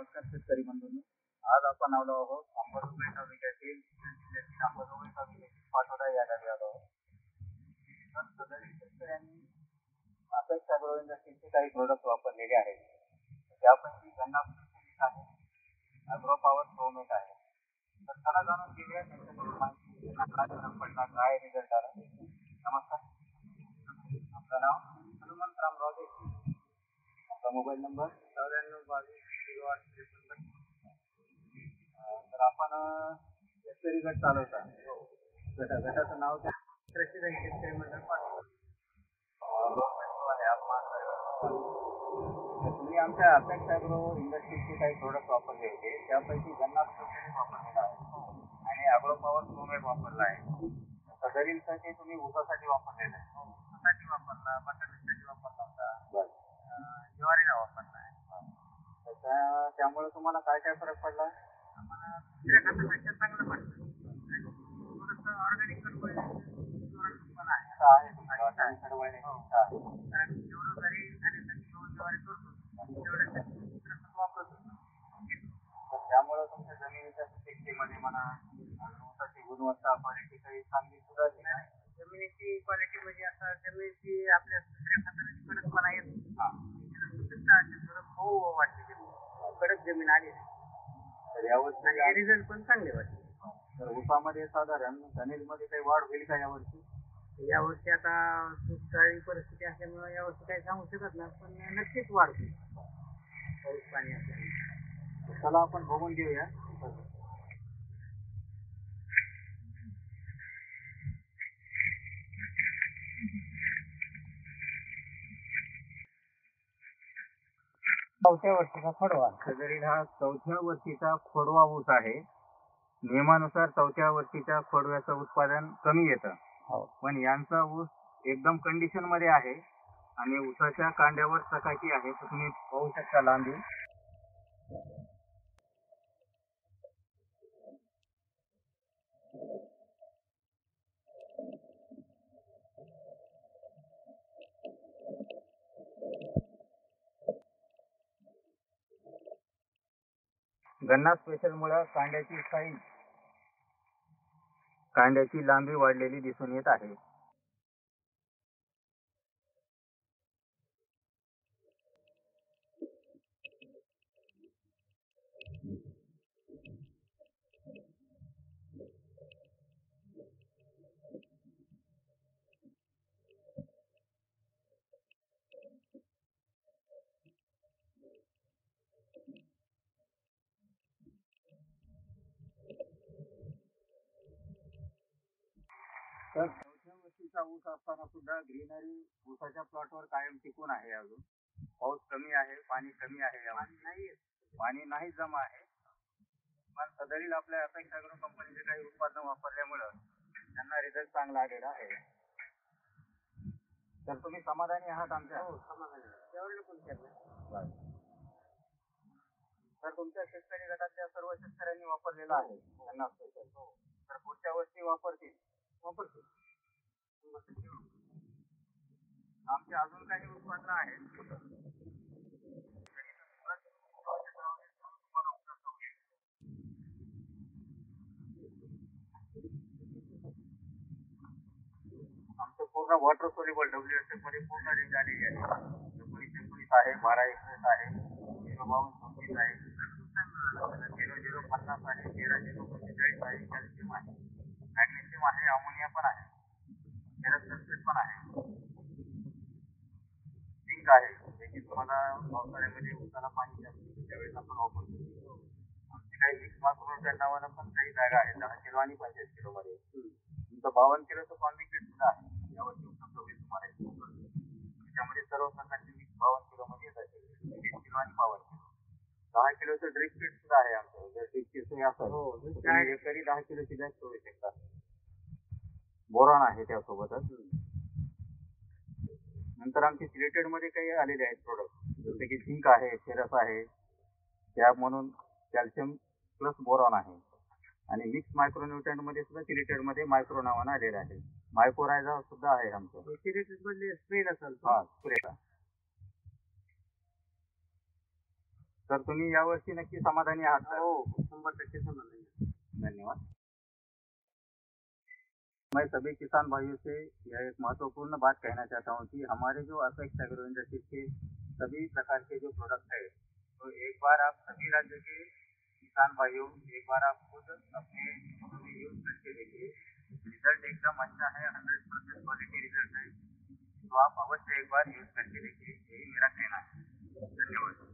नमस्कार शेतकरी बंधूंनो. आज आपण आलो आहोत अंबाजोगाई तालुक्यातील जिल्ह्यातील अंबाजोगाई तालुक्यातील पाटोदा या गावी आलो आहोत. तर सदरी शेतकऱ्यांनी अपेक्स ॲग्रो इंडस्ट्रीजचे काही प्रोडक्ट वापरलेले आहेत. त्यापैकी गन्ना स्पेशलिस्ट आहे, ॲग्रो पॉवर प्रोमेट आहे. तर चला जाणून घेऊया त्यांच्याकडून माहिती, काय फरक पडला, काय रिझल्ट आला. नमस्कार, आपलं नाव? हनुमंतराम राजे. आपला मोबाईल नंबर? 9422 तर आपण शेतकरी गट चालवता. गटाचं नाव काय? कृषी बँक शेतकरी मंडळ पाटोदा. गव्हर्नमेंट आहे आपण. तुम्ही आमच्या अपेक्स ॲग्रो इंडस्ट्रीजचे काही प्रोडक्ट वापरले होते. त्यापैकी गन्ना स्पेशलिस्ट वापरलेला आहे आणि ॲग्रो पॉवर प्रोमेट वापरला आहे. सदरीलसाठी तुम्ही ऊसासाठी वापरलेला आहे. ऊसासाठी वापरला, बटाट्यासाठी वापरला होता. बरं. ज्वारीला वापरला आहे. त्यामुळे तुम्हाला काय काय फरक पडला? आम्हाला दुसऱ्या खतापेक्षा चांगलं पडलं. थोडंसं ऑर्गॅनिक कडवळणे पण आहे. ऑर्गॅनिक कडवळणे कारण जेवढं घरी खाण्यासाठी जेवढं ज्वारी करतो तेवढ्यासाठी खत वापरत होतो. तर त्यामुळे तुमच्या जमिनीच्या सुपीकतेमध्ये म्हणा, ऊसाची गुणवत्ता, क्वालिटी काही चांगली सुधारली नाही. जमिनीची क्वालिटी म्हणजे आता जमिनीची आपल्या दुसऱ्या खताने कडकपणा येतो. सुपीकता खूप वाटते. कडक जमीन आली तर यावर्षी रिझल्ट पण चांगले वाटते. तर ऊसामध्ये साधारण जमिनीमध्ये काही वाढ होईल का यावर्षी? यावर्षी आता दुष्काळी परिस्थिती असल्यामुळे यावर्षी काही सांगू शकत नाही, पण नक्कीच वाढ होईल पाऊस पाणी असल्यामुळे. चला आपण बघून घेऊया. चौथ्या वर्षीचा खोडवा. सदरील हा चौथ्या वर्षीचा खोडवा ऊस आहे. नियमानुसार चौथ्या वर्षीच्या खोडव्याचं उत्पादन कमी येतं, पण यांचा ऊस एकदम कंडिशन मध्ये आहे आणि ऊसाच्या कांड्यावर चकाकी आहे. तर तुम्ही पाहू शकता लांबी. गन्ना स्पेशल मुळे कांड्याची साईज, कांड्याची लांबी वाढलेली दिसून येत आहे. तर चौथ्या वर्षीचा ऊस असताना सुद्धा ग्रीनरी ऊसाच्या प्लॉटवर कायम टिकून आहे. अजून पाऊस कमी आहे, पाणी कमी आहे, पाणी नाही जमा आहे. पण सदरील आपल्या अपेक्स ॲग्रो कंपनीचे काही उत्पादन वापरल्यामुळं त्यांना रिझल्ट चांगला आलेला आहे. तर तुम्ही समाधानी आहात आमच्या? हो, समाधानी. तर तुमच्या शेतकरी गटातल्या सर्व शेतकऱ्यांनी वापरलेला आहे गन्ना स्पेशल. तर पुढच्या वर्षी वापरतील. आमचे अजून काही उत्पादन आहेत. आमचं पूर्ण वॉटर सोल्युबल WSF मध्ये पूर्ण रेंज आलेली आहे. 19 आहे, 12 आहे, 052 आहे, 0050 आहे, 1345 आहे, कॅल्शियम आहे, मॅग्नेशियम आहे, अमोनिया पण आहे, फेरस सल्फेट पण आहे, झिंक आहे. जे की तुम्हाला पावसाळ्यामध्ये ऊसाला पाणी जास्त त्यावेळेस आपण वापरतो. आमची काही मिक्स मायक्रोन्यूट्रंट नावानं पण काही बॅगा आहेत, 10 किलो आणि 25 किलो मध्ये. तुमचं 52 किलोचं कॉन्व्हिक्रेट सुद्धा आहे. यावर्षी उपलब्ध होईल तुम्हाला. त्याच्यामध्ये सर्व प्रकारचे मिक्स 52 किलो मध्ये येतात. 20 किलो आणि 52 किलो. 10 किलोचं ड्रिप किट सुद्धा आहे आमचं. जर ड्रिपची सोय असेल एकरी 10 किलोची बॅग सोडू शकता. बोरॉन आहे त्यासोबतच. नंतर आमचे सिलेटेड मध्ये काही आलेले आहेत प्रोडक्ट, जसे की झिंक आहे, फेरस आहे, टॅब म्हणून कॅल्शियम प्लस बोरॉन आहे. आणि मिक्स मायक्रोन्यूट्रंट मध्ये सुद्धा सिलेटेड मध्ये मायक्रो नावानं आलेलं आहे. मायक्रोरायझा सुद्धा आहे आमचं. सिलेटेड मध्ये स्प्रे नसेल. हा, स्प्रे. तर तुम्ही यावर्षी नक्की समाधानी आहात सर? हो 100% समाधानी आहे. धन्यवाद। मैं सभी किसान भाइयों से यह एक महत्वपूर्ण बात कहना चाहता हूँ कि हमारे जो अपेक्स एग्रो इंडस्ट्रीज के सभी प्रकार के जो प्रोडक्ट है, तो एक बार आप सभी राज्य के किसान भाइयों, एक बार आप खुद अपने यूज करके देखिए। रिजल्ट एकदम अच्छा है, 100% क्वालिटी रिजल्ट है। तो आप अवश्य एक बार यूज करके देखिए, यही मेरा कहना है। धन्यवाद।